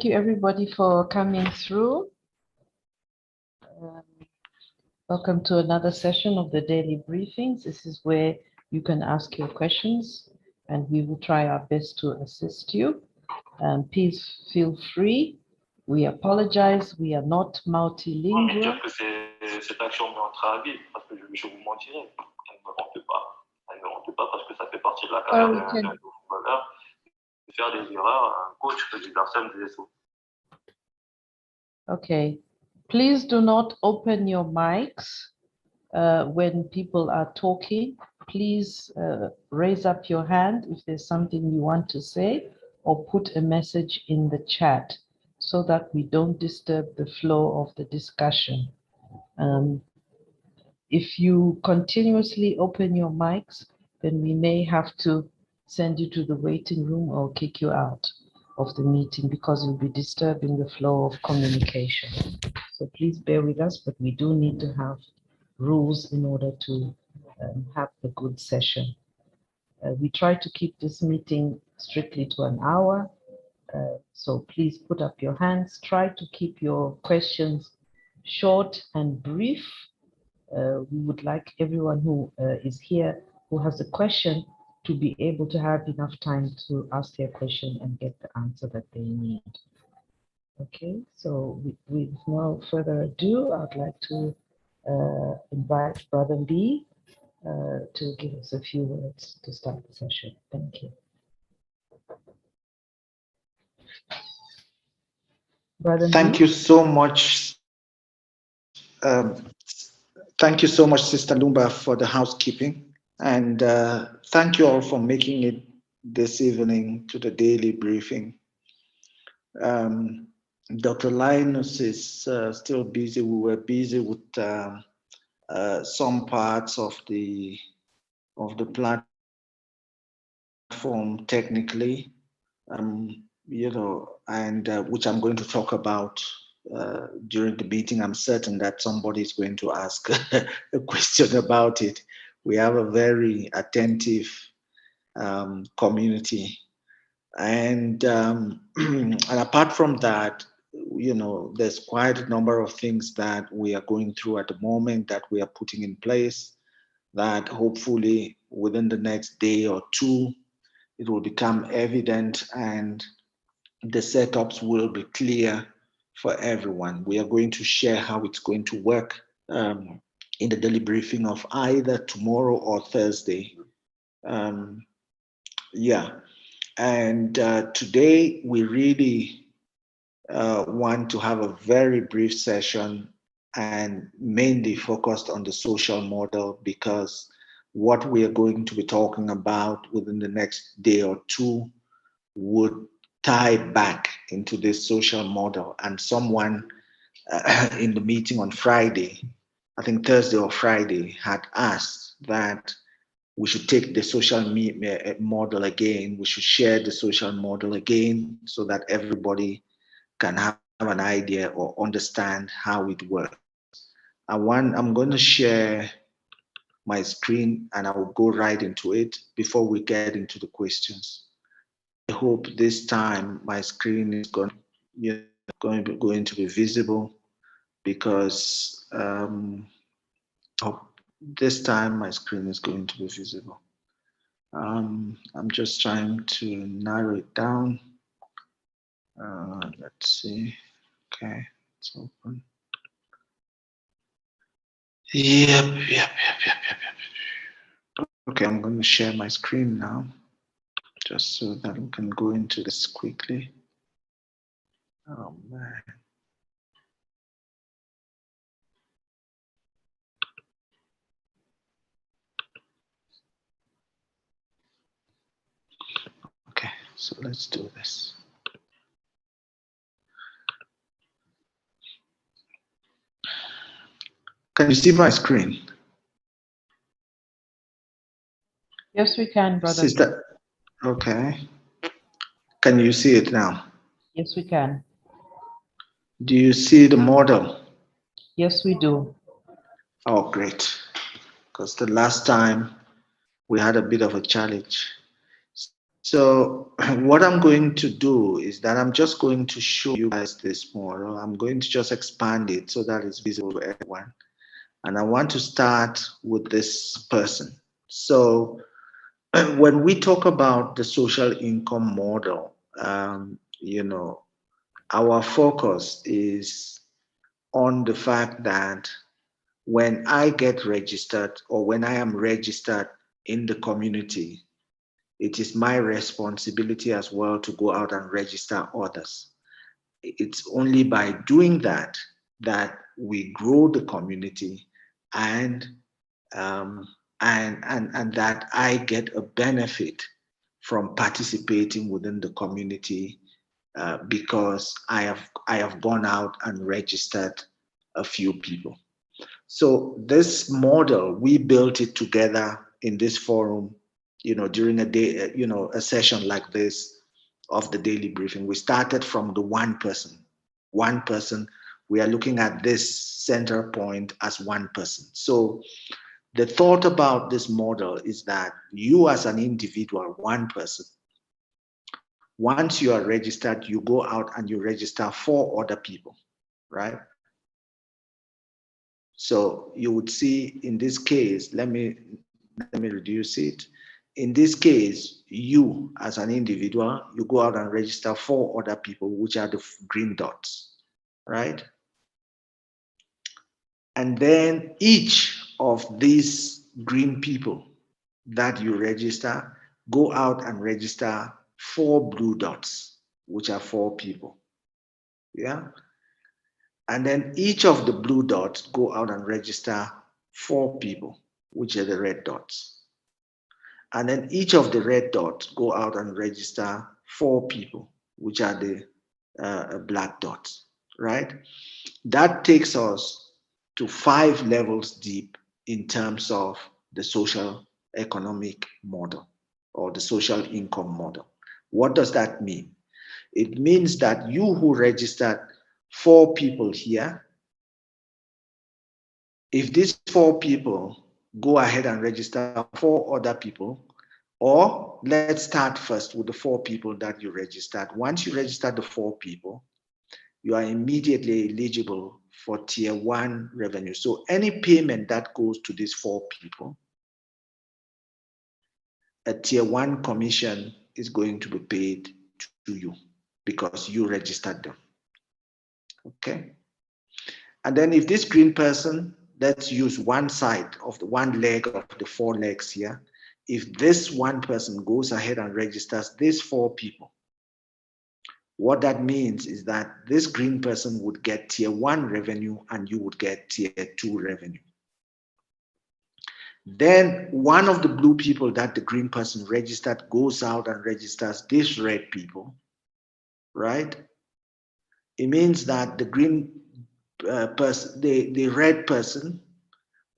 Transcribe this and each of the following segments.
you everybody for coming through. Welcome to another session of the daily briefings. This is where you can ask your questions and we will try our best to assist you. Please feel free. We apologize, we are not multilingual. Cette action met en travail parce que je vous mentirais. Elle ne me remplit pas. Elle ne me remplit pas parce que ça fait partie de la carrière d'un footballeur. Faire des erreurs, un coach que des personnes des autres. Okay. Please do not open your mics when people are talking. Please raise up your hand if there's something you want to say or put a message in the chat so that we don't disturb the flow of the discussion. If you continuously open your mics, then we may have to send you to the waiting room or kick you out of the meeting because you'll be disturbing the flow of communication. So please bear with us, but we do need to have rules in order to have a good session. We try to keep this meeting strictly to an hour. So please put up your hands. Try to keep your questions short and brief. We would like everyone who is here who has a question to be able to have enough time to ask their question and get the answer that they need. Okay, so with no further ado, I'd like to invite Brother B to give us a few words to start the session. Thank you. Brother Thank B. you so much. Thank you so much, Sister Lumba, for the housekeeping. And thank you all for making it this evening to the daily briefing. Dr. Linus is still busy. We were busy with some parts of the platform technically, you know, and which I'm going to talk about during the meeting. I'm certain that somebody is going to ask a question about it. We have a very attentive community. And and apart from that, you know, there's quite a number of things that we are going through at the moment that we are putting in place that hopefully within the next day or two, it will become evident and the setups will be clear for everyone. We are going to share how it's going to work in the daily briefing of either tomorrow or Thursday. Yeah. And today we really want to have a very brief session and mainly focused on the social model, because what we are going to be talking about within the next day or two would tie back into this social model. And someone in the meeting on Friday, I think Thursday or Friday, had asked that we should take the social model again. We should share the social model again so that everybody can have an idea or understand how it works. I'm going to share my screen and I will go right into it before we get into the questions. I hope this time my screen is going to be visible, because this time my screen is going to be visible. I'm just trying to narrow it down. Let's see. Okay, it's open. Yep. Okay, I'm going to share my screen now, just so that we can go into this quickly. Oh man. Okay, so let's do this. Can you see my screen? Yes, we can, Brother. Sister, okay. Can you see it now? Yes, we can. Do you see the model? Yes, we do. Oh, great. Because the last time we had a bit of a challenge. So what I'm going to do is that I'm just going to show you guys this model. I'm going to just expand it so that it's visible to everyone. And I want to start with this person. So when we talk about the social income model, our focus is on the fact that when I get registered or when I am registered in the community, it is my responsibility as well to go out and register others. It's only by doing that that we grow the community and um, and that I get a benefit from participating within the community because I have gone out and registered a few people. So this model, we built it together in this forum, during a day, a session like this of the daily briefing. We started from the one person. One person, we are looking at this center point as one person. So the thought about this model is that you as an individual, one person, once you are registered, you go out and you register for other people, right? So you would see in this case, let me reduce it. In this case, you as an individual, you go out and register for other people, which are the green dots, right? And then each of these green people that you register, go out and register 4 blue dots, which are 4 people. Yeah. And then each of the blue dots go out and register 4 people, which are the red dots. And then each of the red dots go out and register 4 people, which are the black dots, right? That takes us to 5 levels deep in terms of the social economic model or the social income model. What does that mean? It means that you who registered 4 people here, if these 4 people go ahead and register 4 other people, or let's start first with the 4 people that you registered. Once you register the 4 people, you are immediately eligible for tier 1 revenue. So any payment that goes to these 4 people, a tier 1 commission is going to be paid to you because you registered them. Okay. And then if this green person, let's use one side of the one leg of the 4 legs here. If this one person goes ahead and registers these 4 people, what that means is that this green person would get tier 1 revenue and you would get tier 2 revenue. Then one of the blue people that the green person registered goes out and registers these red people, right? It means that the green person, the red person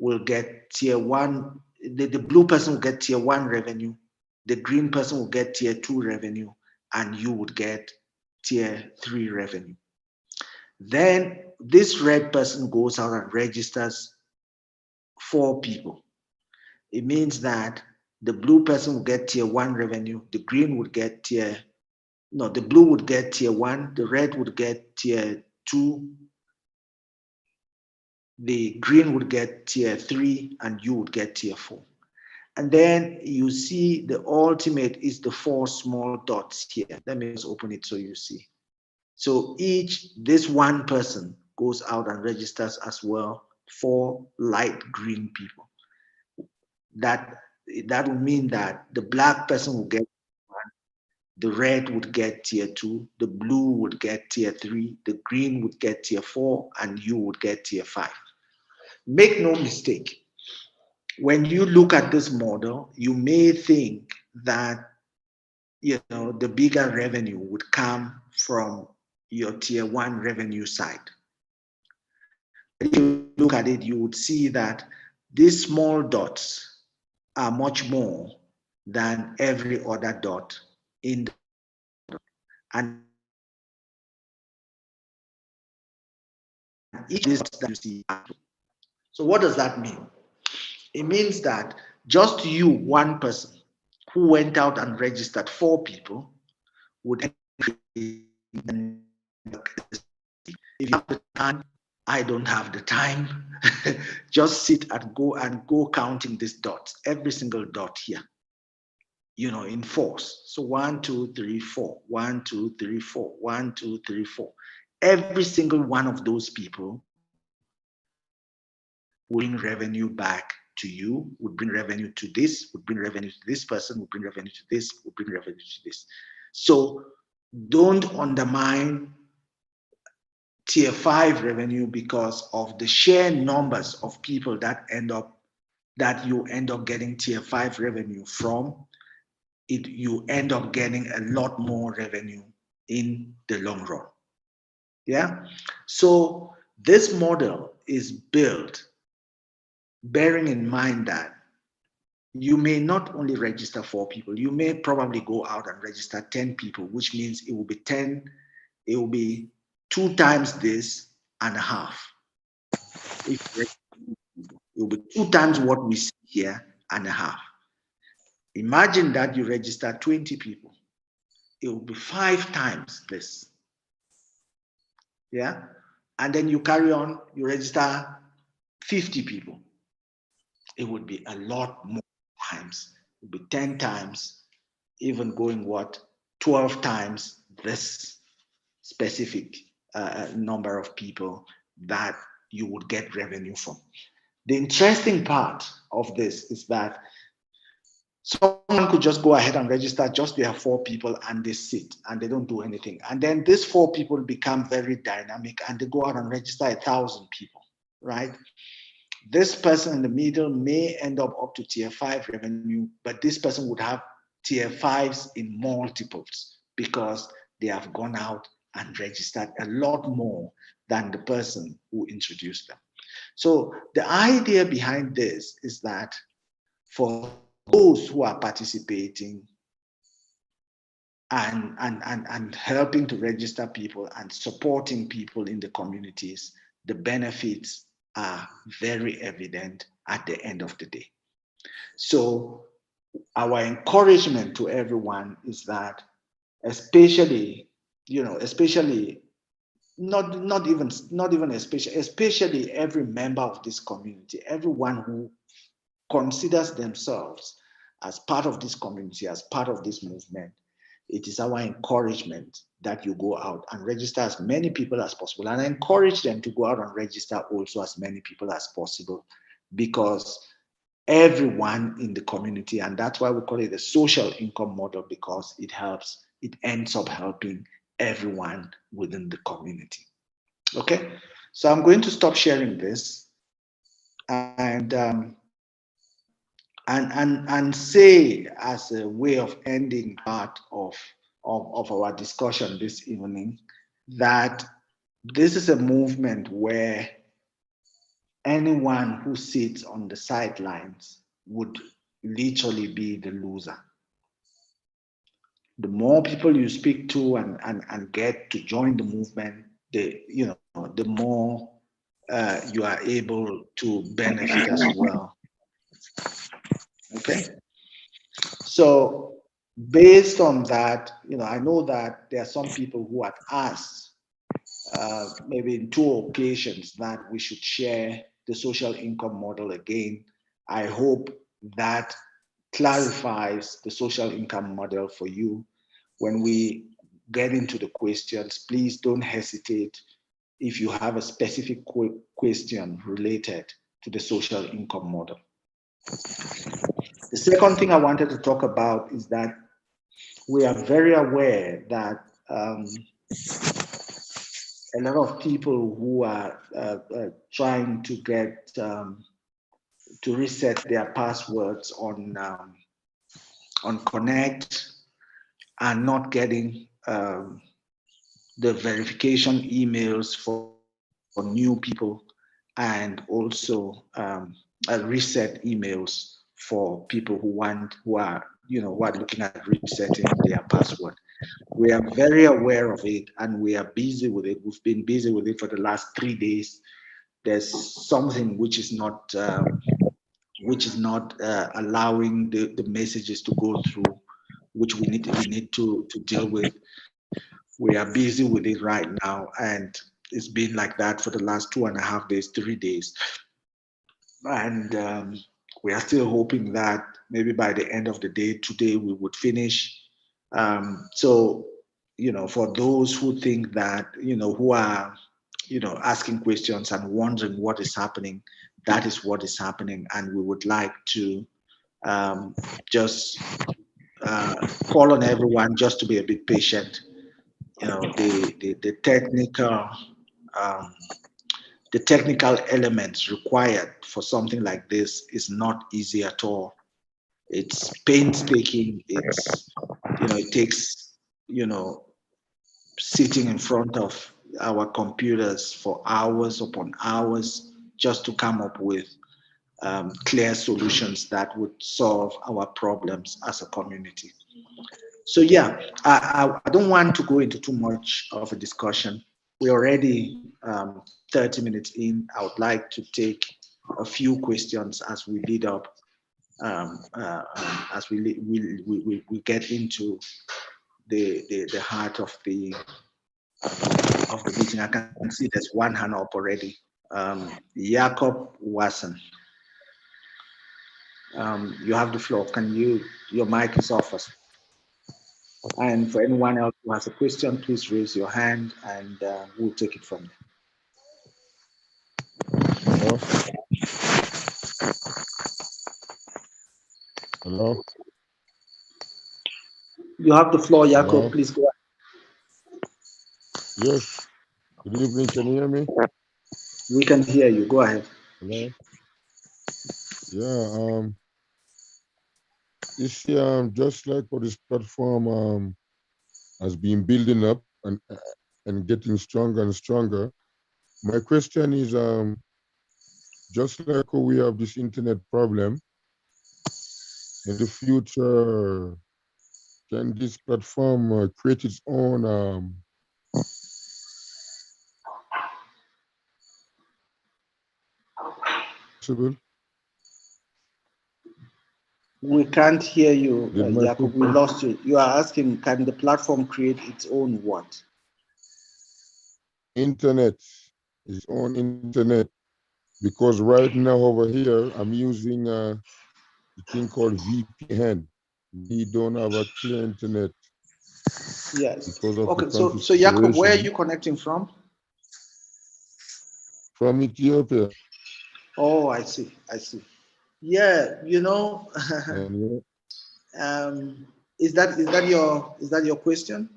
will get tier 1, the blue person will get tier 1 revenue, the green person will get tier 2 revenue, and you would get tier 3 revenue. Then this red person goes out and registers 4 people. It means that the blue person will get tier 1 revenue, the green would get the blue would get tier 1, the red would get tier 2, the green would get tier 3, and you would get tier 4. And then you see the ultimate is the 4 small dots here. Let me just open it so you see. So this one person goes out and registers as well 4 light green people. That would mean that the black person will get 1, the red would get tier 2, the blue would get tier 3, the green would get tier 4, and you would get tier 5. Make no mistake, when you look at this model, you may think that the bigger revenue would come from your tier 1 revenue side. But if you look at it, you would see that these small dots are much more than every other dot in the model. And each of these that you see. So what does that mean? It means that just you, one person, who went out and registered 4 people would increase. If you have the time, I don't have the time. Just sit and go counting these dots, every single dot here, in fours. So 1, 2, 3, 4, 1, 2, 3, 4, 1, 2, 3, 4. Every single one of those people will bring revenue back to you, would bring revenue to this, would bring revenue to this person, would bring revenue to this, would bring revenue to this. So don't undermine tier 5 revenue because of the sheer numbers of people that you end up getting tier 5 revenue from. You end up getting a lot more revenue in the long run. Yeah. So this model is built bearing in mind that you may not only register 4 people, you may probably go out and register 10 people, which means it will be 10, it will be 2 times this and a half. It will be 2 times what we see here and a half. Imagine that you register 20 people. It will be 5 times this. Yeah. And then you carry on, you register 50 people. It would be a lot more times. It would be 10 times, even going 12 times this specific number of people that you would get revenue from. The interesting part of this is that someone could just go ahead and register just they have 4 people and they sit and they don't do anything. And then these 4 people become very dynamic and they go out and register 1,000 people, right? This person in the middle may end up to tier 5 revenue, but this person would have tier 5s in multiples because they have gone out and registered a lot more than the person who introduced them. So the idea behind this is that for those who are participating and helping to register people and supporting people in the communities, the benefits are very evident at the end of the day. So our encouragement to everyone is that especially especially every member of this community, everyone who considers themselves as part of this community, as part of this movement, it is our encouragement that you go out and register as many people as possible, and encourage them to go out and register also as many people as possible, because everyone in the community, and that's why we call it a social income model, because it ends up helping everyone within the community. Okay, so I'm going to stop sharing this and say, as a way of ending part of our discussion this evening, that this is a movement where anyone who sits on the sidelines would literally be the loser. The more people you speak to and get to join the movement, the more you are able to benefit as well. Okay, so based on that, I know that there are some people who had asked, maybe in 2 occasions, that we should share the social income model again. I hope that clarifies the social income model for you. When we get into the questions, please don't hesitate if you have a specific question related to the social income model. The second thing I wanted to talk about is that we are very aware that a lot of people who are trying to get to reset their passwords on Connect are not getting the verification emails for new people, and also reset emails for people who are looking at resetting their password. We are very aware of it and we are busy with it. We've been busy with it for the last 3 days. There's something which is not which is not allowing the messages to go through, which we need to deal with. We are busy with it right now, and it's been like that for the last 2.5 days, 3 days. And we are still hoping that maybe by the end of the day today we would finish. So, for those who think that, who are, asking questions and wondering what is happening, that is what is happening. And we would like to just call on everyone just to be a bit patient. The technical um, the technical elements required for something like this is not easy at all. It's painstaking. It takes, sitting in front of our computers for hours upon hours just to come up with clear solutions that would solve our problems as a community. So yeah, I don't want to go into too much of a discussion. We're already 30 minutes in. I would like to take a few questions as we lead up, as we get into the heart of the meeting. I can see there's one hand up already. Jakob Wasson, you have the floor. Your mic is off. And for anyone else who has a question, please raise your hand and we'll take it from there. Hello? Hello? You have the floor, Jakob. Hello? Please go ahead. Yes. Good evening. Can you hear me? We can hear you. Go ahead. Hello? Yeah. You see, just like for this platform has been building up and getting stronger and stronger. My question is, just like we have this internet problem, in the future, can this platform create its own possible? We can't hear you, My Jakob. We lost you. You are asking, can the platform create its own what? Internet, its own internet. Because right now over here, I'm using a thing called VPN. We don't have a clear internet. Yes. Because of Okay. the So, country Jakob, where are situation. you connecting from? From Ethiopia. Oh, I see. I see. Yeah. And, is that your question?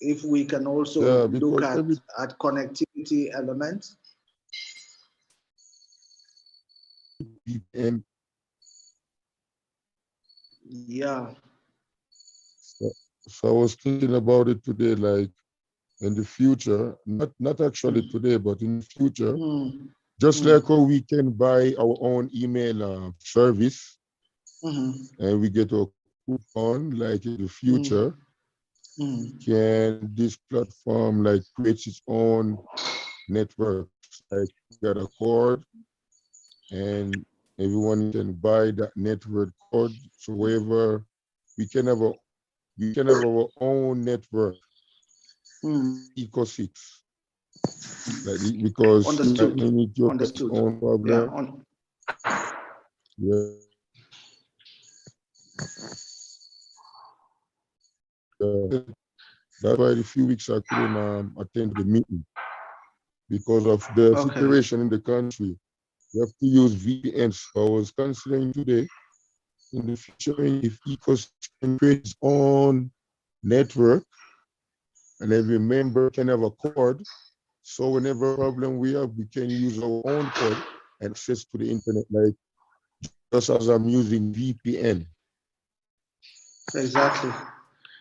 If we can also look at connectivity elements. VPN. Yeah. So I was thinking about it today, like in the future, not actually today, but in the future, just like how we can buy our own email service, and we get a coupon, like in the future, can this platform like create its own networks? Like got a cord, and everyone can buy that network cord. So wherever we can have our own network, Eco6. Like because Understood. in Ethiopia, Understood. own problem. Yeah. That's why a few weeks I couldn't attend the meeting because of the situation in the country. You have to use VPN. So I was considering today, in the future, if Ecos can create its own network and every member can have a cord. So whenever problem we have, we can use our own cord and access to the internet, like just as I'm using VPN. Exactly.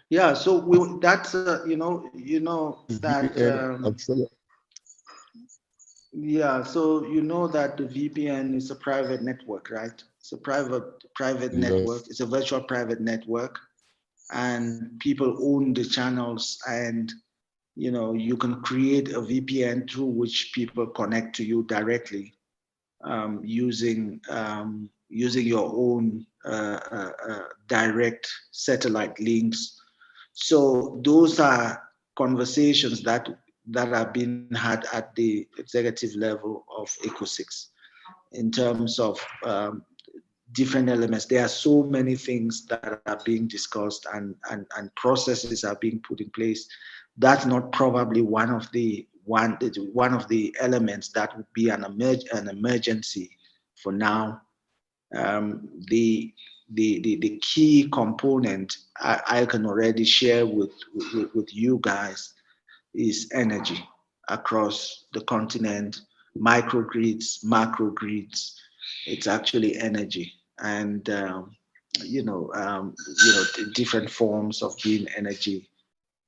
Yeah. So that's that. Yeah. So you know that the VPN is a private network, right? It's a private network. It's a virtual private network, and people own the channels, and you can create a VPN through which people connect to you directly, using using your own direct satellite links. So those are conversations that are being had at the executive level of ECO6 in terms of different elements. There are so many things that are being discussed and processes are being put in place. That's not probably one of the elements that would be an emergency for now. The key component I can already share with you guys is energy across the continent, microgrids, macrogrids. It's actually energy, and different forms of green energy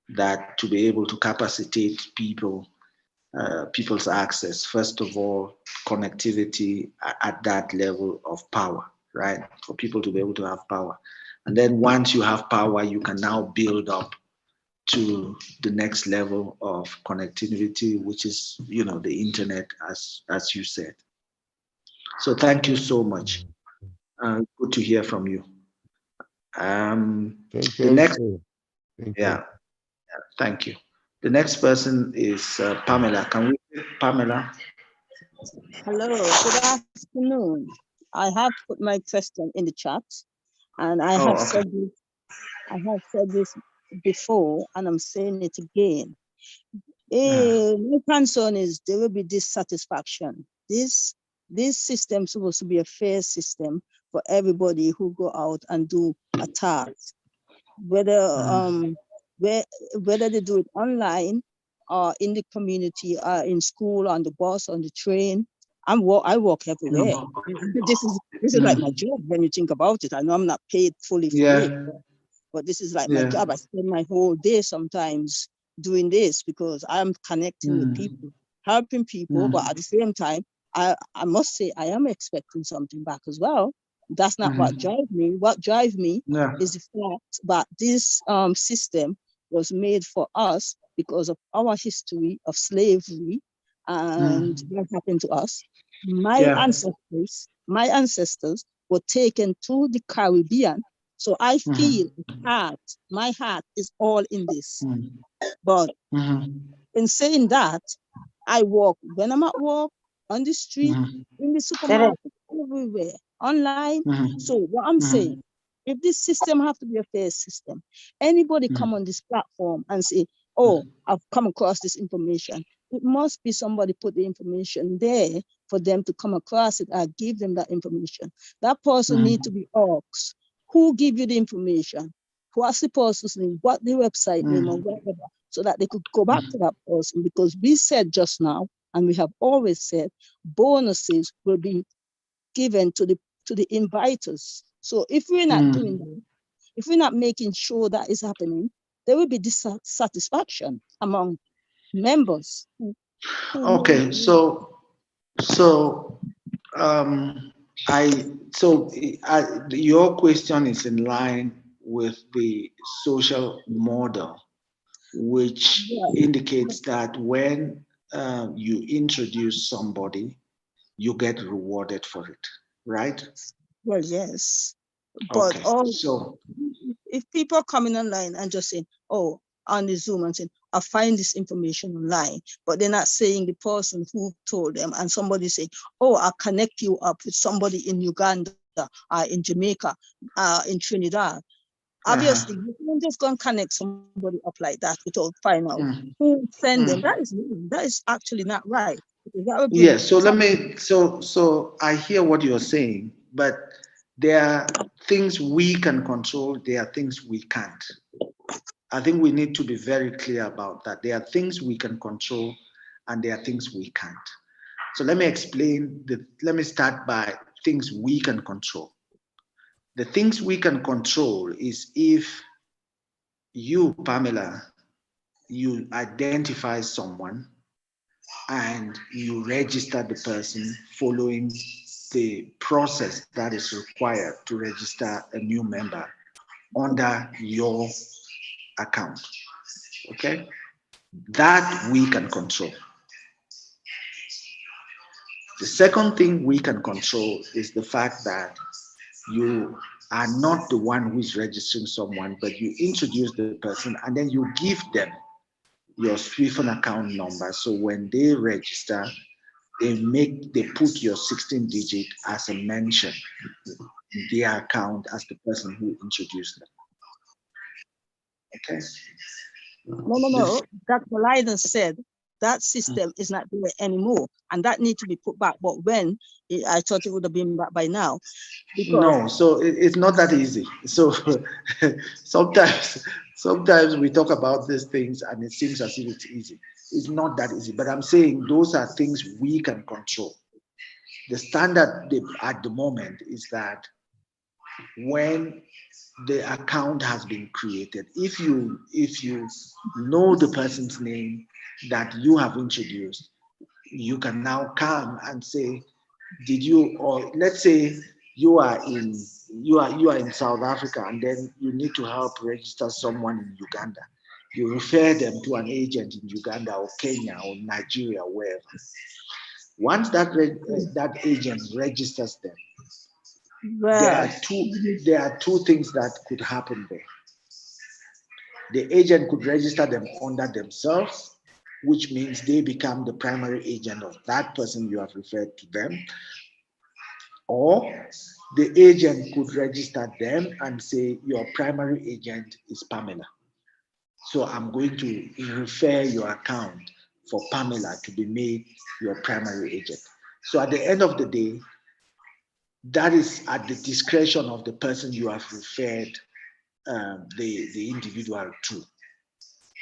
that to be able to capacitate people's access. First of all, connectivity at that level of power, right? For people to be able to have power. And then once you have power, you can now build up to the next level of connectivity, which is, the internet, as you said. So thank you so much. Good to hear from you. Thank you. The next, Thank yeah, you. thank you. The next person is Pamela. Can we, Pamela? Hello, good afternoon. I have put my question in the chat, and I have said this before, and I'm saying it again. My concern is there will be dissatisfaction. This system is supposed to be a fair system for everybody who go out and do a task, whether they do it online or in the community or in school, on the bus, on the train. I walk everywhere. This is like my job when you think about it. I know I'm not paid fully for it, but this is like my job. I spend my whole day sometimes doing this because I'm connecting with people, helping people, but at the same time, I must say I am expecting something back as well. That's not what drives me. What drives me is the fact that this system was made for us because of our history of slavery and what happened to us. My ancestors were taken to the Caribbean. So I feel my heart is all in this. But in saying that, I walk when I'm at work, on the street, in the supermarket, everywhere, online. So what I'm saying, if this system have to be a fair system, anybody come on this platform and say, oh, I've come across this information, it must be somebody put the information there for them to come across it. I give them that information. That person need to be asked, who give you the information? What's the person's name? What the website name or whatever, so that they could go back to that person. Because we said just now, and we have always said, bonuses will be given to the inviters. So if we're not doing that, if we're not making sure that is happening, there will be dissatisfaction among members. Okay, your question is in line with the social model, which indicates that when you introduce somebody, you get rewarded for it, right? Well, yes. But if people are coming online and just saying, oh, on the Zoom and saying, I find this information online, but they're not saying the person who told them, and somebody saying, oh, I'll connect you up with somebody in Uganda, in Jamaica, in Trinidad. Obviously, you can't just go and connect somebody up like that without finding out who sent them. That is actually not right. Yes, so I hear what you're saying, but there are things we can control, there are things we can't. I think we need to be very clear about that. There are things we can control and there are things we can't. So let me explain, let me start by things we can control. The things we can control is if you, Pamela, you identify someone and you register the person following the process that is required to register a new member under your account, okay? That we can control. The second thing we can control is the fact that you are not the one who is registering someone, but you introduce the person and then you give them your SWIFT account number. So when they register, they put your 16 digit as a mention in their account as the person who introduced them. Okay. No. Dr. Leiden said that system is not there anymore, and that needs to be put back. But when I thought it would have been back by now. No, so it's not that easy. So sometimes we talk about these things and it seems as if it's easy. It's not that easy. But I'm saying those are things we can control. The standard at the moment is that when the account has been created, if you know the person's name that you have introduced, you can now come and say, did you, or let's say you are in South Africa and then you need to help register someone in Uganda. You refer them to an agent in Uganda or Kenya or Nigeria, wherever. Once that agent registers them, there are two things that could happen there. The agent could register them under themselves, which means they become the primary agent of that person you have referred to them. Or the agent could register them and say, your primary agent is Pamela. So I'm going to refer your account for Pamela to be made your primary agent. So at the end of the day, that is at the discretion of the person you have referred the individual to.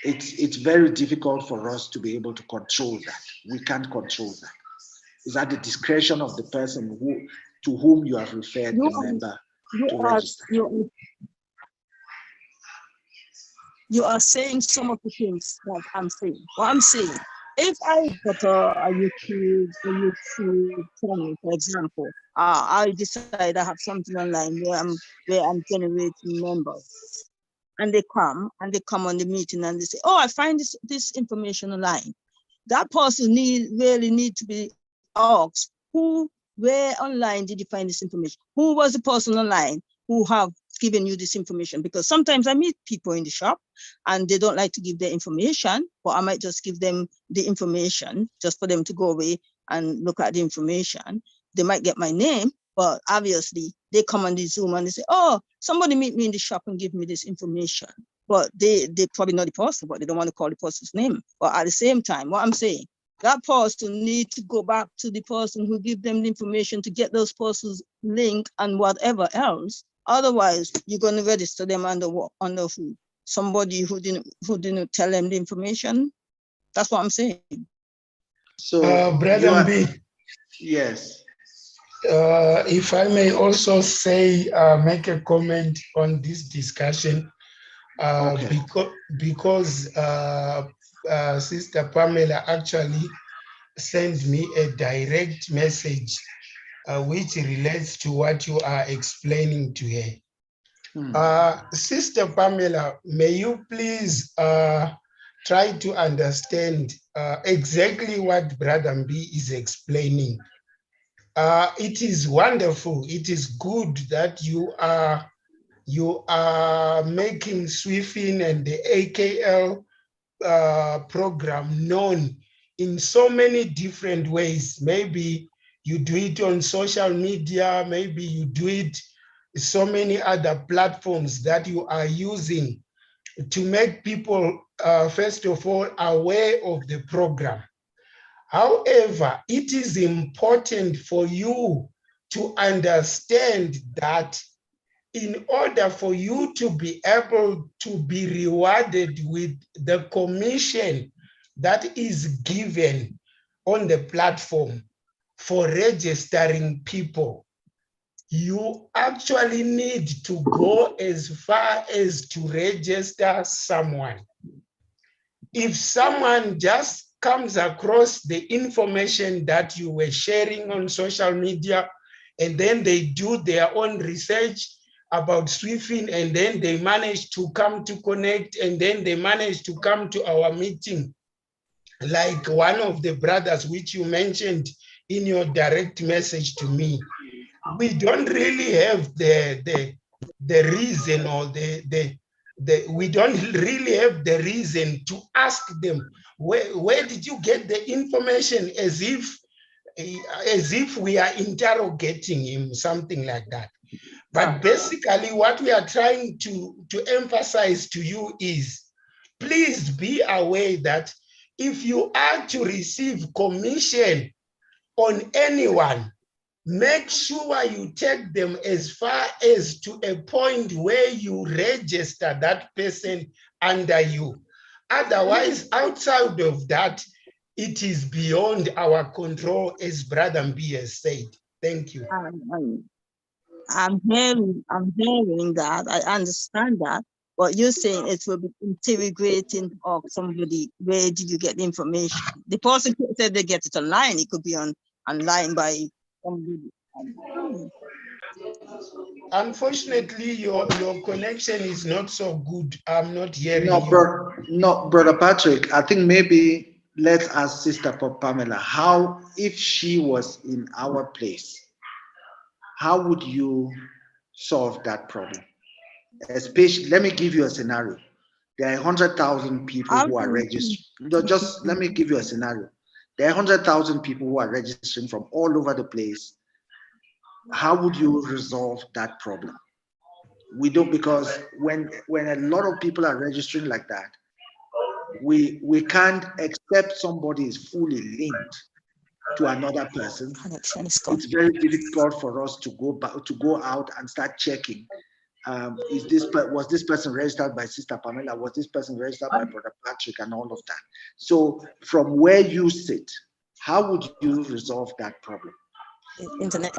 It's very difficult for us to be able to control that. We can't control that. It's at the discretion of the person to whom you have referred the member to register. You are saying some of the things that I'm saying. What I'm saying, if I got a YouTube channel, for example, I decide I have something online where I'm generating members, and they come on the meeting and they say, oh, I find this information online. That person really need to be asked, where online did you find this information? Who was the person online who have given you this information? Because sometimes I meet people in the shop and they don't like to give their information, but I might just give them the information just for them to go away and look at the information. They might get my name, but obviously they come on the Zoom and they say, oh, somebody meet me in the shop and give me this information. But they probably know the person, but they don't want to call the person's name. But at the same time, what I'm saying, that person needs to go back to the person who give them the information to get those persons link and whatever else. Otherwise, you're going to register them under who? Somebody who didn't tell them the information. That's what I'm saying. So, Brother B. Yes. If I may also say, make a comment on this discussion, Okay. because Sister Pamela actually sent me a direct message which relates to what you are explaining to her. Sister Pamela, may you please try to understand exactly what Brother B is explaining. It is wonderful. It is good that you are making SWIFIN and the AKL program known in so many different ways. Maybe you do it on social media, maybe you do it so many other platforms that you are using to make people, first of all, aware of the program. However, it is important for you to understand that in order for you to be able to be rewarded with the commission that is given on the platform for registering people, you actually need to go as far as to register someone. If someone just comes across the information that you were sharing on social media, and then they do their own research about SWIFIN, and then they manage to come to connect, and then they manage to come to our meeting, like one of the brothers which you mentioned in your direct message to me. we don't really have the reason, or we don't really have the reason to ask them, where did you get the information, as if we are interrogating him, something like that. But basically what we are trying to emphasize to you is, please be aware that if you are to receive commission on anyone, make sure you take them as far as to a point where you register that person under you. Otherwise, outside of that, it is beyond our control, as Brother Mbi has said. Thank you. I'm hearing that. I understand that. But you're saying it will be interrogating of somebody. Where did you get the information? The person said they get it online. It could be online by somebody. Unfortunately, your connection is not so good. I'm not hearing No, Brother Patrick, I think maybe let's ask Sister Pamela, how, if she was in our place, how would you solve that problem? Especially, let me give you a scenario. There are 100,000 people who are registered. Just let me give you a scenario. There are 100,000 people who are registering from all over the place. How would you resolve that problem? We don't, because when a lot of people are registering like that, we can't accept somebody is fully linked to another person. It's very difficult for us to go out and start checking. Was this person registered by Sister Pamela? Was this person registered by Brother Patrick, and all of that? So from where you sit, how would you resolve that problem? Internet.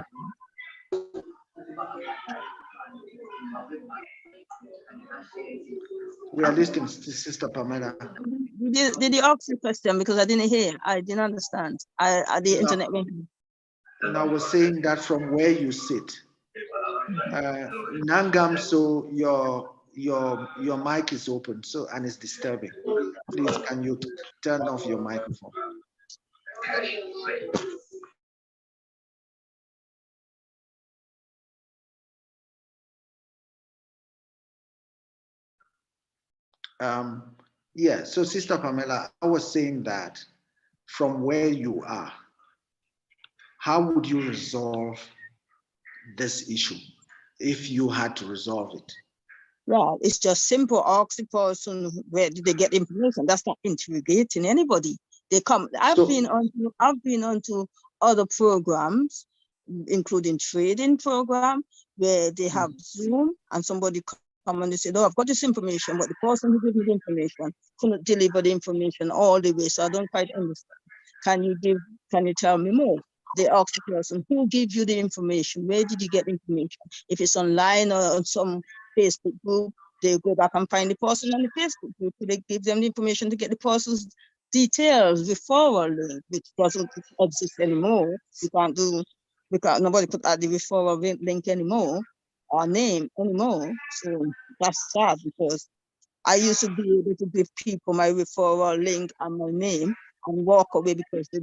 We are listening to Sister Pamela. Did you ask the question? Because I didn't hear. I didn't understand. The internet went. And I was saying that from where you sit, Nangam, so your mic is open, so, and it's disturbing. Please, can you turn off your microphone? Yeah, so Sister Pamela, I was saying that from where you are, how would you resolve this issue if you had to resolve it? Well, it's just simple. Ask the person, where did they get information? That's not interrogating anybody. They come. I've been onto other programs, including trading program, where they have Zoom and somebody come and they say, "Oh, I've got this information," but the person who gave me the information couldn't deliver the information all the way. So I don't quite understand. Can you tell me more? They ask the person, who gave you the information? Where did you get the information? If it's online or on some Facebook group, they go back and find the person on the Facebook group. They give them the information to get the person's details, referral link, which doesn't exist anymore. Nobody could add the referral link anymore, or name anymore. So that's sad, because I used to be able to give people my referral link and my name and walk away because they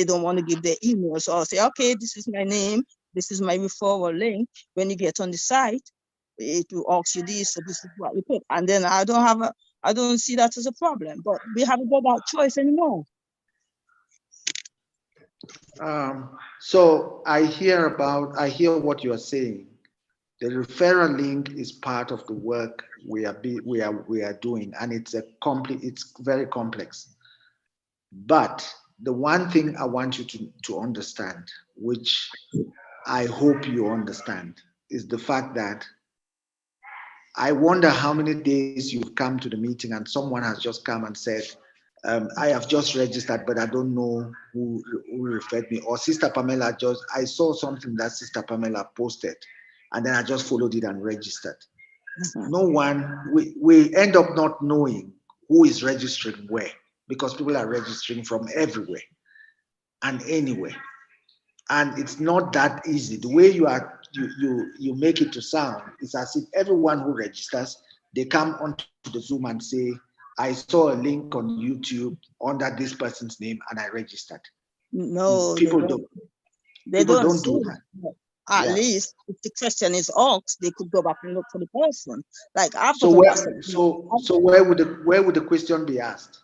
don't want to give their email. So I'll say, okay, this is my name, this is my referral link. When you get on the site, it will ask you this, so this is what you put. And then I don't see that as a problem, but we haven't got that choice anymore. So I hear what you are saying. The referral link is part of the work we are doing, and it's very complex. But the one thing I want you to understand, which I hope you understand, is the fact that I wonder how many days you've come to the meeting and someone has just come and said, I have just registered, but I don't know who referred me. Or Sister Pamela I saw something that Sister Pamela posted, and then I just followed it and registered. No one, we end up not knowing who is registering where, because people are registering from everywhere and anywhere. And it's not that easy. The way you make it to sound, it's as if everyone who registers, they come onto the Zoom and say, I saw a link on YouTube under this person's name and I registered. No, people don't do that. At least if the question is asked, they could go back and look for the person. Like after So the where, WhatsApp. so where would the question be asked?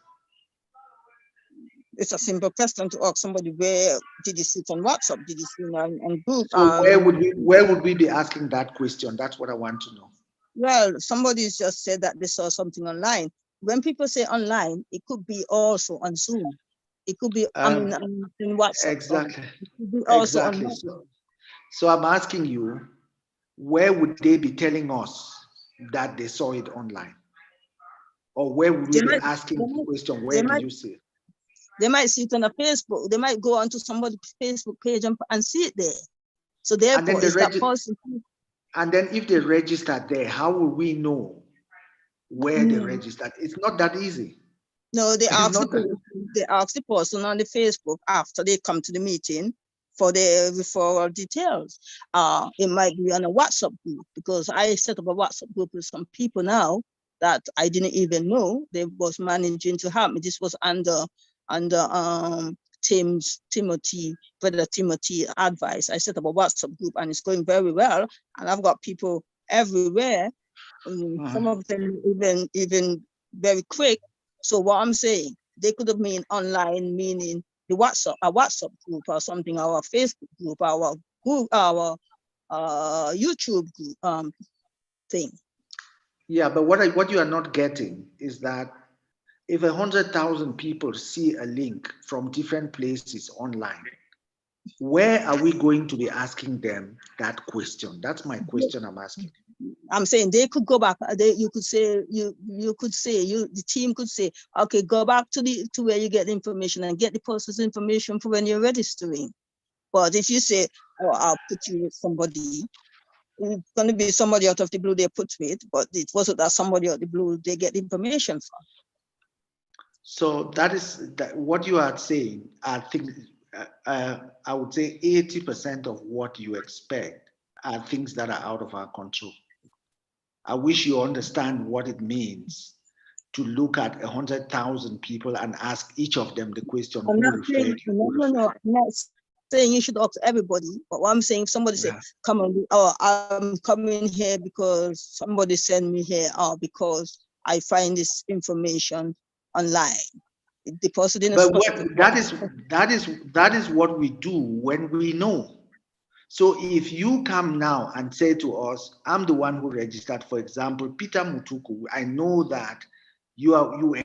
It's a simple question to ask somebody, where did you see it on WhatsApp? Did you see it on group? So where would we be asking that question? That's what I want to know. Well, somebody's just said that they saw something online. When people say online, it could be also on Zoom. It could be in WhatsApp. Exactly. It could be also on Exactly. WhatsApp. So I'm asking you, where would they be telling us that they saw it online? Or where would we be asking the question, where did you see it? They might see it on a Facebook. They might go onto somebody's Facebook page and see it there. So therefore, it's that person. And then if they registered there, how will we know where they registered? It's not that easy. No, they ask the person on the Facebook after they come to the meeting for the referral details. It might be on a WhatsApp group, because I set up a WhatsApp group with some people now that I didn't even know they was managing to help me. This was under Brother Timothy advice. I set up a WhatsApp group and it's going very well. And I've got people everywhere. Some of them even very quick. So what I'm saying, they could have mean online, meaning a WhatsApp group or something, our Facebook group, our YouTube group thing. Yeah, but what you are not getting is that if 100,000 people see a link from different places online, where are we going to be asking them that question? That's my question I'm asking. I'm saying they could go back. You could say the team could say, okay, go back to where you get the information and get the person's information for when you're registering. But if you say, oh, I'll put you with somebody, it's going to be somebody out of the blue they put with, but it wasn't that somebody out of the blue they get the information from. So that is what you are saying. I think I would say 80% of what you expect are things that are out of our control. I wish you understand what it means to look at 100,000 people and ask each of them the question, I'm not saying you should ask everybody, but what I'm saying, if somebody said, come on, I'm coming here because somebody sent me here, or because I find this information online. The person didn't. But that is what we do when we know. So if you come now and say to us, I'm the one who registered, for example, Peter Mutuku, I know that you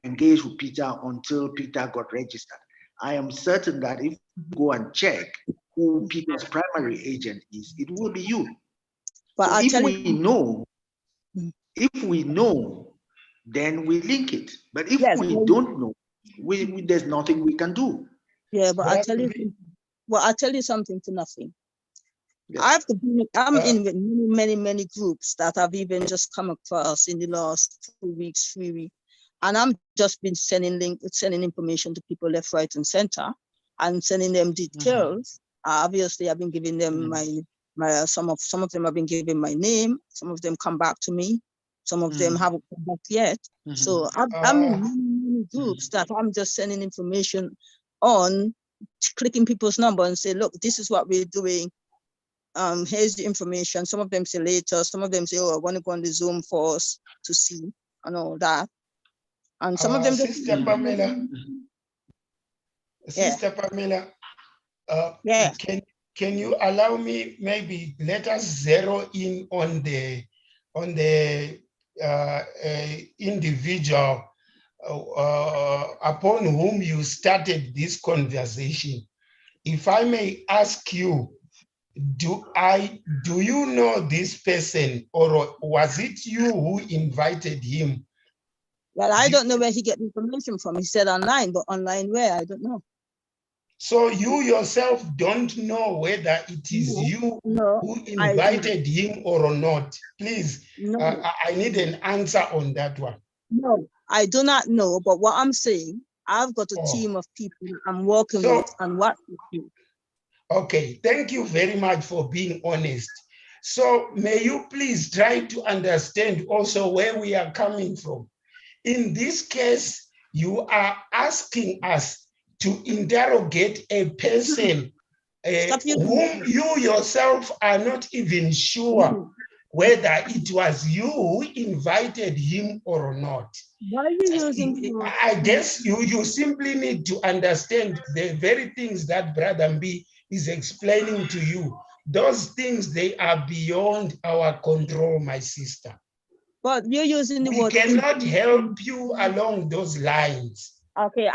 engaged with Peter until Peter got registered. I am certain that if you go and check who Peter's primary agent is, it will be you. But so if we know, then we link it. But if we don't know, there's nothing we can do. Yeah, but I tell you something to nothing. Yeah. I'm in many groups that I've even just come across in the last 2 weeks, 3 weeks, and I'm just been sending information to people left, right, and center, and sending them details. Obviously, I've been giving them my some of them I've been giving my name. Some of them come back to me. Some of them haven't come back yet. So I'm in many groups that I'm just sending information on, clicking people's number and say, look, this is what we're doing. Here's the information. Some of them say later. Some of them say, oh, I want to go on the Zoom for us to see and all that. And some of them. Sister Pamela. Sister Pamela. Can you allow me, maybe let us zero in on the individual upon whom you started this conversation. If I may ask you, do you know this person, or was it you who invited him? Well, I don't know where he get information from. He said online, but online where? I don't know. So you yourself don't know whether it is you who invited him or not. Please, I need an answer on that one. No, I do not know. But what I'm saying, I've got a team of people I'm working with and what. Okay, thank you very much for being honest. So may you please try to understand also where we are coming from. In this case, you are asking us to interrogate a person whom you yourself are not even sure whether it was you who invited him or not. Why are you using? I guess you simply need to understand the very things that Brother Mbi is explaining to you. Those things, they are beyond our control, my sister. But you're using the we word. We cannot help you along those lines. Okay,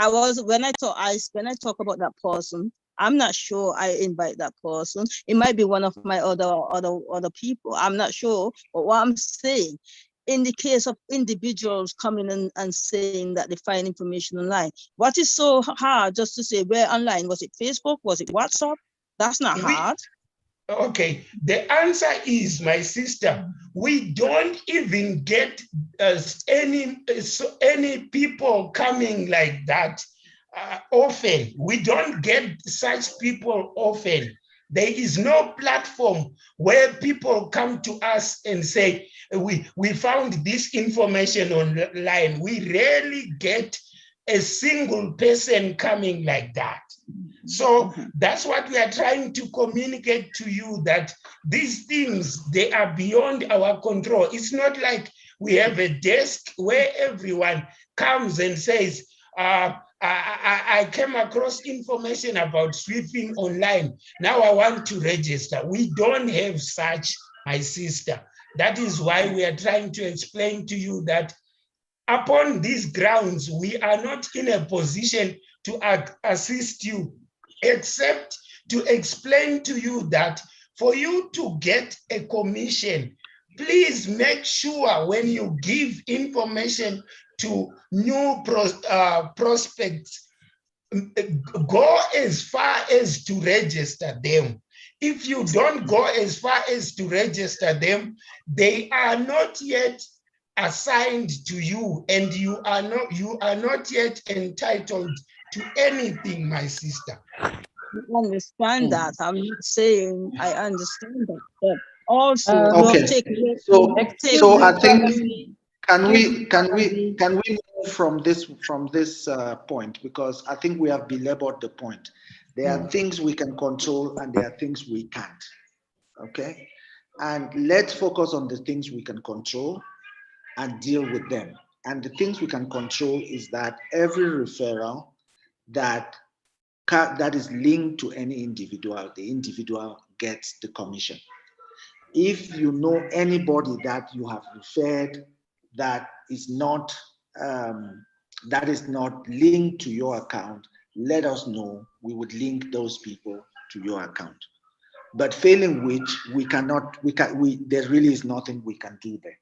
when I talk about that person, I'm not sure I invite that person. It might be one of my other people. I'm not sure. But what I'm saying, in the case of individuals coming in and saying that they find information online, what is so hard just to say where online? Was it Facebook? Was it WhatsApp? That's not hard. Okay, the answer is, my sister, we don't even get any people coming like that often. We don't get such people often. There is no platform where people come to us and say, we found this information online. We rarely get a single person coming like that. So that's what we are trying to communicate to you, that these things, they are beyond our control. It's not like we have a desk where everyone comes and says, I came across information about sweeping online. Now I want to register. We don't have such, my sister. That is why we are trying to explain to you that upon these grounds, we are not in a position to assist you, except to explain to you that for you to get a commission, please make sure when you give information to new prospects, go as far as to register them. If you don't go as far as to register them, they are not yet assigned to you, and you are not yet entitled to anything, my sister. I understand that. I'm not saying I understand that, but also okay. So I think can we move from this point, because I think we have belabored the point. There are things we can control and there are things we can't. Okay, and let's focus on the things we can control and deal with them. And the things we can control is that every referral that is linked to any individual, the individual gets the commission. If you know anybody that you have referred that is not linked to your account, let us know. We would link those people to your account. But failing which, there really is nothing we can do there.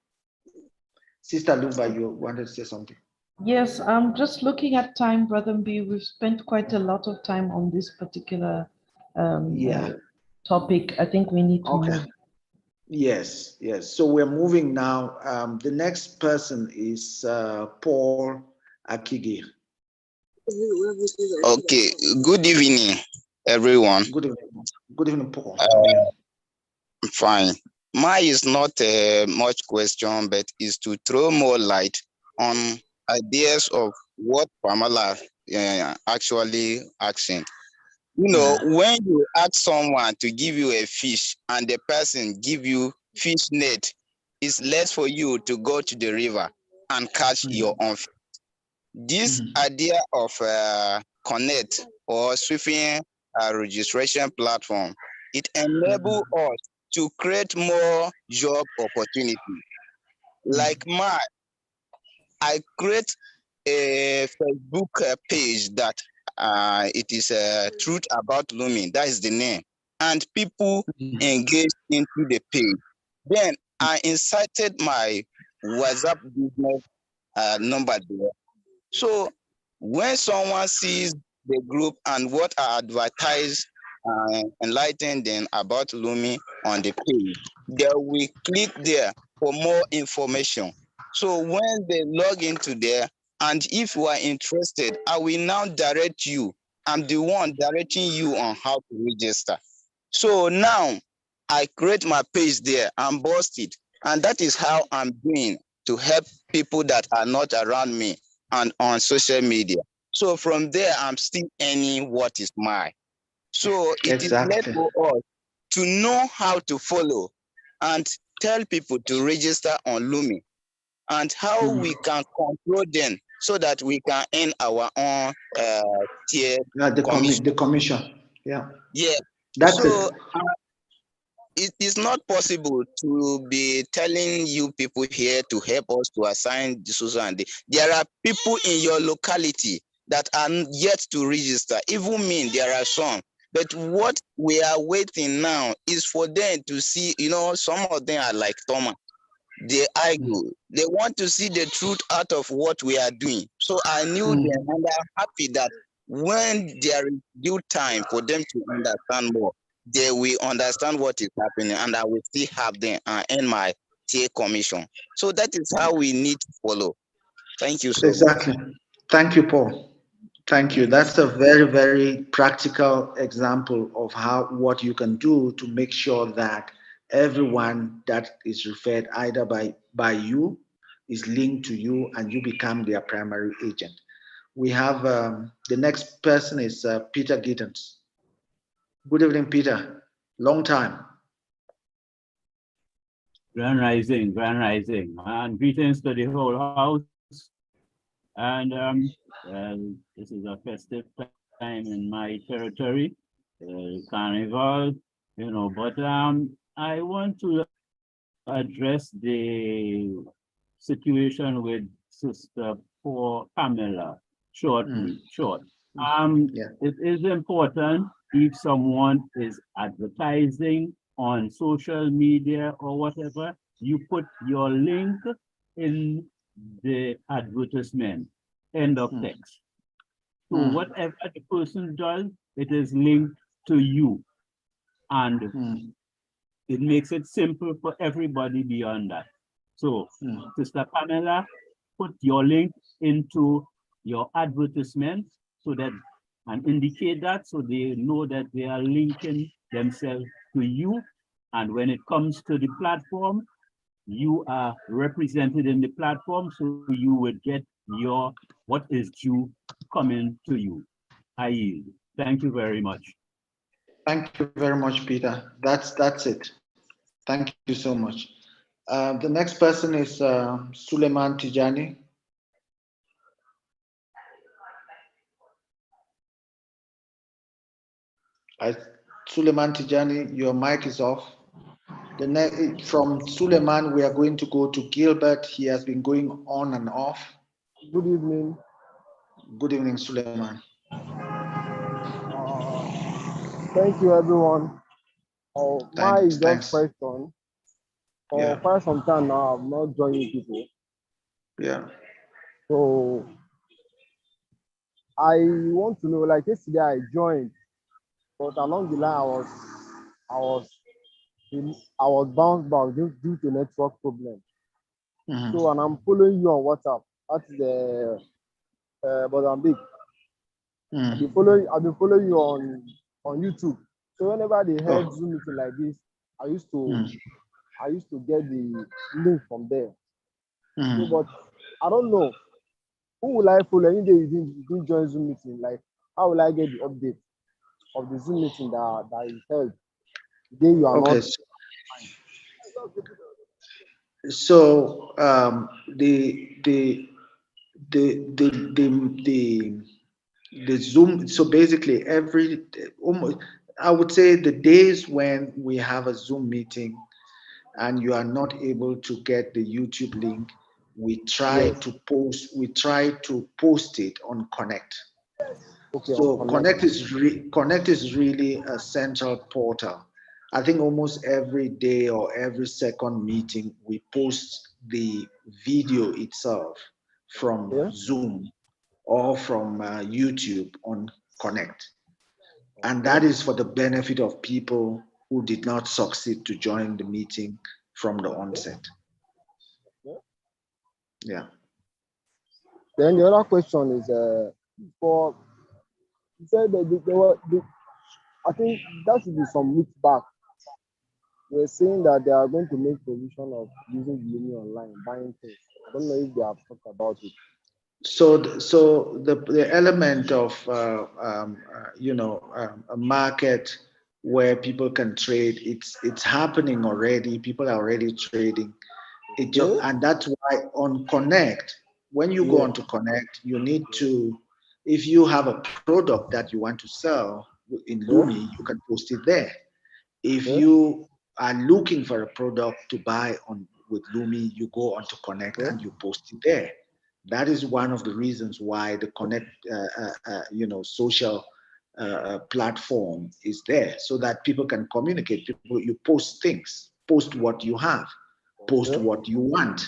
Sister Luva, you wanted to say something? Yes, I'm just looking at time, Brother Mbi. We've spent quite a lot of time on this particular topic. I think we need to move. Yes. So we're moving now. The next person is Paul Akigi. Okay. Good evening, everyone. Good evening, Paul. Fine. Mine is not much question, but is to throw more light on ideas of what Pamela actually asking. You know, when you ask someone to give you a fish and the person give you fish net, it's less for you to go to the river and catch your own fish. This idea of connect or sweeping registration platform, it enables us to create more job opportunity. Like I create a Facebook page that it is Truth About Looming. That is the name. And people engage into the page. Then I incited my WhatsApp business number there. So when someone sees the group and what I advertise enlighten them about Lumi on the page, they will click there for more information. So when they log into there, and if you are interested, I will now direct you. I'm the one directing you on how to register. So now I create my page there and boost it. And that is how I'm doing to help people that are not around me and on social media. So from there, I'm still earning what is mine. So it is left for us to know how to follow and tell people to register on Lumi and how we can control them so that we can earn our own tier commission. The commission. Yeah. Yeah. That's so, it. It is not possible to be telling you people here to help us to assign the social and there are people in your locality that are yet to register. Even me, there are some. But what we are waiting now is for them to see, some of them are like Thomas. They argue. They want to see the truth out of what we are doing. So I knew them and I'm happy that when there is due time for them to understand more, they will understand what is happening and I will still have them earn my tier commission. So that is how we need to follow. Thank you so much. Exactly. Thank you, Paul. Thank you. That's a very, very practical example of what you can do to make sure that everyone that is referred either by you is linked to you and you become their primary agent. We have the next person is Peter Gittens. Good evening, Peter. Long time. Grand Rising, and greetings to the whole house. And this is a festive time in my territory, Carnival, but I want to address the situation with Sister Pamela shortly. It is important if someone is advertising on social media or whatever, you put your link in the advertisement, end of text. So whatever the person does, it is linked to you. And it makes it simple for everybody beyond that. So, Sister Pamela, put your link into your advertisement so that, and indicate that so they know that they are linking themselves to you. And when it comes to the platform, you are represented in the platform, so you would get your what is due coming to you. I yield. Thank you very much. Thank you very much, Peter. That's it. Thank you so much. The next person is Suleiman Tijani. Suleiman Tijani, your mic is off. From Suleiman, we are going to go to Gilbert. He has been going on and off. Good evening. Good evening, Suleiman. Thank you, everyone. My just thanks. question. For quite some time now, I'm not joining people. Yeah. So I want to know, like yesterday I joined, but along the line I was bounced back due to network problem. So, and I'm following you on WhatsApp. That's the Mozambique. I've been following you on YouTube. So whenever they had Zoom meeting like this, I used to get the link from there. So, but I don't know who will I follow any day you didn't join Zoom meeting. Like, how will I get the update of the Zoom meeting that is held? The day you are not. So the Zoom. So basically, I would say the days when we have a Zoom meeting and you are not able to get the YouTube link, we try to post it on Connect. Okay, so Connect is really a central portal. I think almost every day or every second meeting we post the video itself from Zoom or from YouTube on Connect. And that is for the benefit of people who did not succeed to join the meeting from the onset. Yeah. Then the other question is, for you said that I think that should be some weeks back. They're saying that they are going to make provision of using the Lumi online, buying things. I don't know if they have talked about it. So the element of a market where people can trade, it's happening already. People are already trading. And that's why on Connect, when you go on to Connect, you need to, if you have a product that you want to sell in Lumi, you can post it there. If you are looking for a product to buy on with Lumi, you go on to Connect and you post it there. That is one of the reasons why the Connect, social platform is there, so that people can communicate. People, you post things, post what you have, post what you want.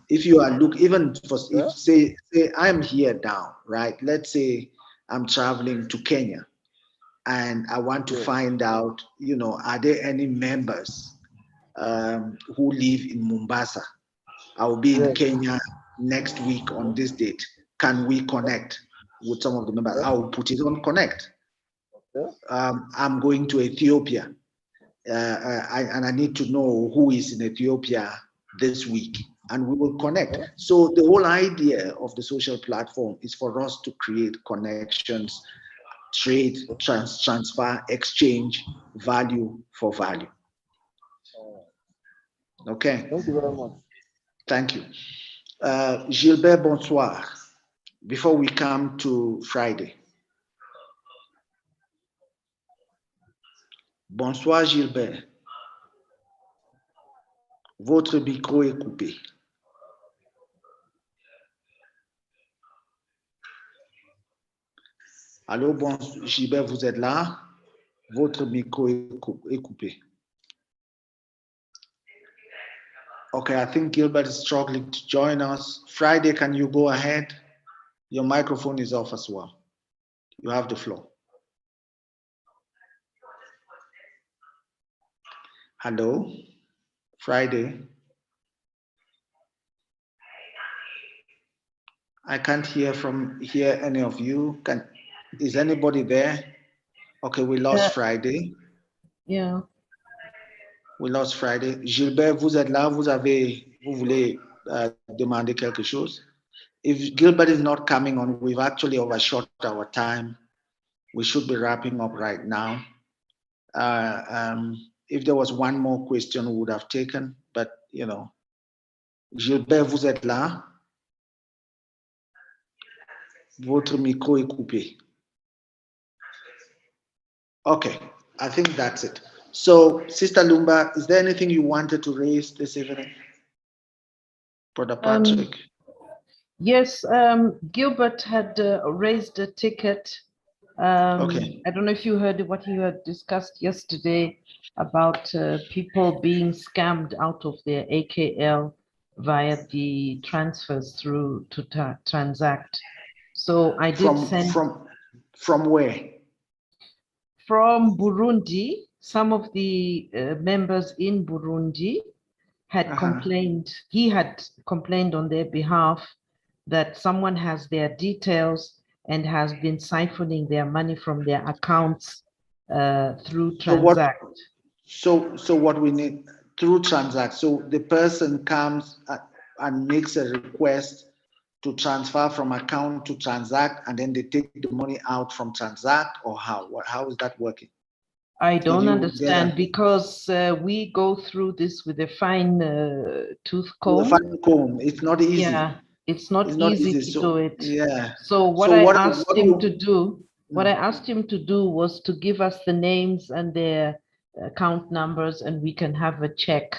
If you are even for, if say I'm here now, right? Let's say I'm traveling to Kenya, and I want to find out, are there any members who live in Mombasa? I'll be in Kenya next week on this date. Can we connect with some of the members? I'll put it on Connect. I'm going to Ethiopia, and I need to know who is in Ethiopia this week, and we will connect. So the whole idea of the social platform is for us to create connections, trade, transfer, exchange, value for value. Okay. Thank you very much. Thank you. Gilbert, bonsoir. Before we come to Friday. Bonsoir, Gilbert. Votre micro est coupé. Allô, bon, Gilbert, vous êtes là? Votre micro est coupé. Okay, I think Gilbert is struggling to join us. Friday, can you go ahead? Your microphone is off as well. You have the floor. Hello, Friday. I can't hear any of you. Is anybody there? Okay, we lost Friday. Yeah. We lost Friday. Gilbert, vous êtes là, vous voulez demander quelque chose? If Gilbert is not coming on, we've actually overshot our time. We should be wrapping up right now. If there was one more question, we would have taken, but Gilbert, vous êtes là? Votre micro est coupé. Okay, I think that's it. So, Sister Lumba, is there anything you wanted to raise this evening? Brother Patrick? Yes, Gilbert had raised a ticket. Okay. I don't know if you heard what he had discussed yesterday about people being scammed out of their AKL via the transfers through to Transact. So I did send... From where? From Burundi. Some of the members in Burundi had complained. He had complained on their behalf that someone has their details and has been siphoning their money from their accounts through Transact. So what we need through Transact. So the person comes and makes a request to transfer from account to Transact, and then they take the money out from Transact, or how? How is that working? I don't understand, because we go through this with a fine tooth comb. With a fine comb, it's not easy. Yeah, it's not easy to do it. Yeah. So what I asked him to do, what I asked him to do was to give us the names and their account numbers, and we can have a check.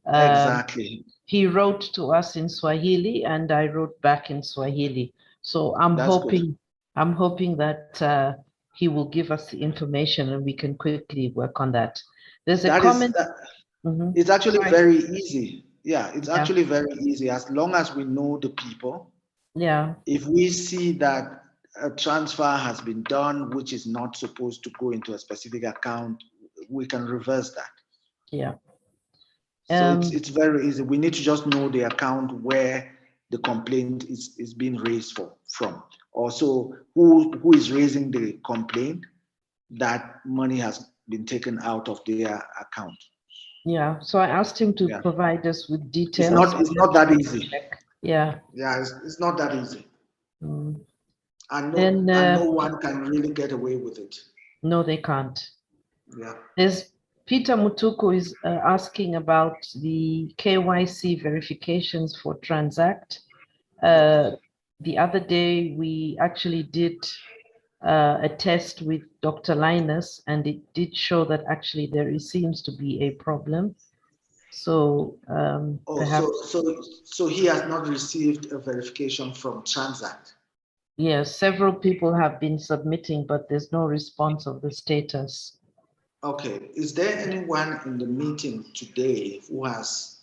Exactly. He wrote to us in Swahili, and I wrote back in Swahili. So I'm hoping that he will give us the information and we can quickly work on that. There's a comment. It's actually very easy. Yeah, it's actually very easy as long as we know the people. Yeah. If we see that a transfer has been done, which is not supposed to go into a specific account, we can reverse that. Yeah. So it's very easy. We need to just know the account where the complaint is being raised from. Also, who is raising the complaint that money has been taken out of their account. Yeah, so I asked him to provide us with details. It's not that easy. Yeah. Yeah, it's not that easy. Mm. And no one can really get away with it. No, they can't. Yeah. There's Peter Mutuku is asking about the KYC verifications for Transact. The other day, we actually did a test with Dr. Linus, and it did show that actually there seems to be a problem. So perhaps. So he has not received a verification from Transact. Yes, several people have been submitting, but there's no response of the status. Okay, is there anyone in the meeting today who has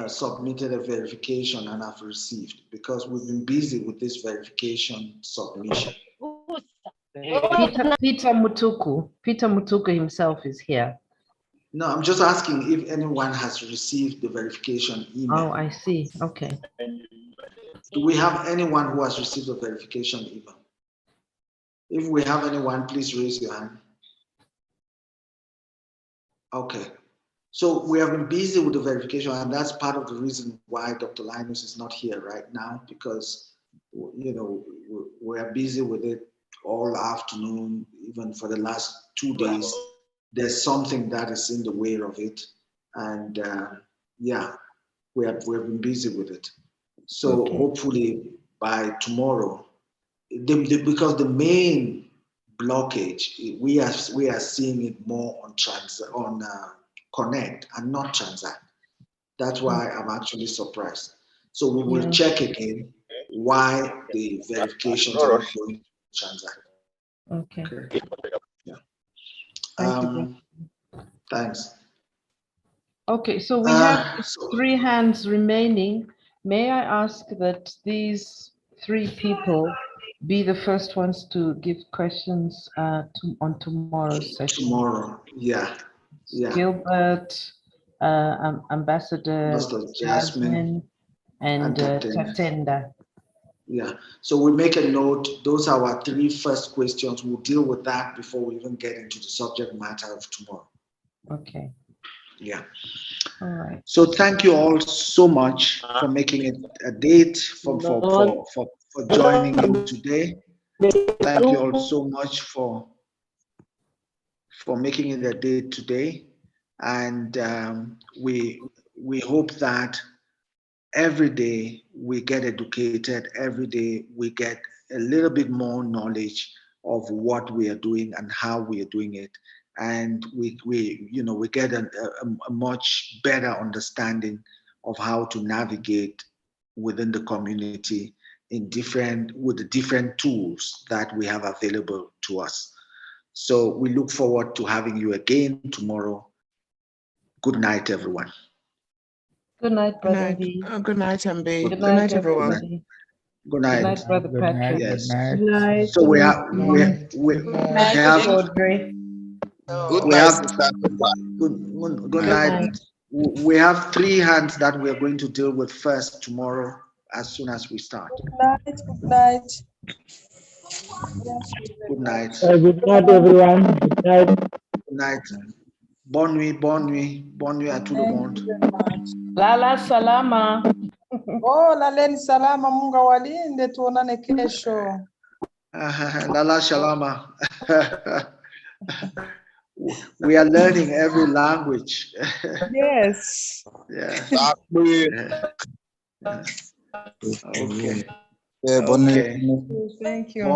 submitted a verification and have received? Because we've been busy with this verification submission. Peter Mutuku himself is here. No, I'm just asking if anyone has received the verification email. Oh, I see. Okay. Do we have anyone who has received a verification email? If we have anyone, please raise your hand. Okay. So we have been busy with the verification, and that's part of the reason why Dr. Linus is not here right now, because, you know, we are busy with it all afternoon, even for the last 2 days. There's something that is in the way of it. And yeah, we have been busy with it. So hopefully by tomorrow, because the main blockage, we are seeing it more on Connect and not Transact. That's why I'm actually surprised. So we will check again why the verifications are not going to Transact. Okay. Yeah. Thank you. Thanks. Okay, so we have 3 hands remaining. May I ask that these 3 people be the first ones to give questions on tomorrow's session? Tomorrow, yeah. Gilbert, Ambassador Jasmine, and Tatenda. Yeah, so we make a note. Those are our 3 first questions. We'll deal with that before we even get into the subject matter of tomorrow. Okay. Yeah. All right. So thank you all so much for making it a date, for joining in today. Thank you all so much for making it a date today. And we hope that every day we get educated, every day we get a little bit more knowledge of what we are doing and how we are doing it. And we get a much better understanding of how to navigate within the community with the different tools that we have available to us. So we look forward to having you again tomorrow. Good night, everyone. Good night, Brother V. Good night, MB. Good night, everyone. Good night. Good night, Brother Patrick. Yes. Good night. So we have good night. We have 3 hands that we are going to deal with first tomorrow as soon as we start. Good night. Good night. Good night, everyone. Good night. Good night. Bonne nuit à tout le monde. Lala salama. Oh, laleni salama, Mungu awalinde, tuonane kesho. Lala shalama. We are learning every language. Yes. Yeah. Okay. Okay. Thank you.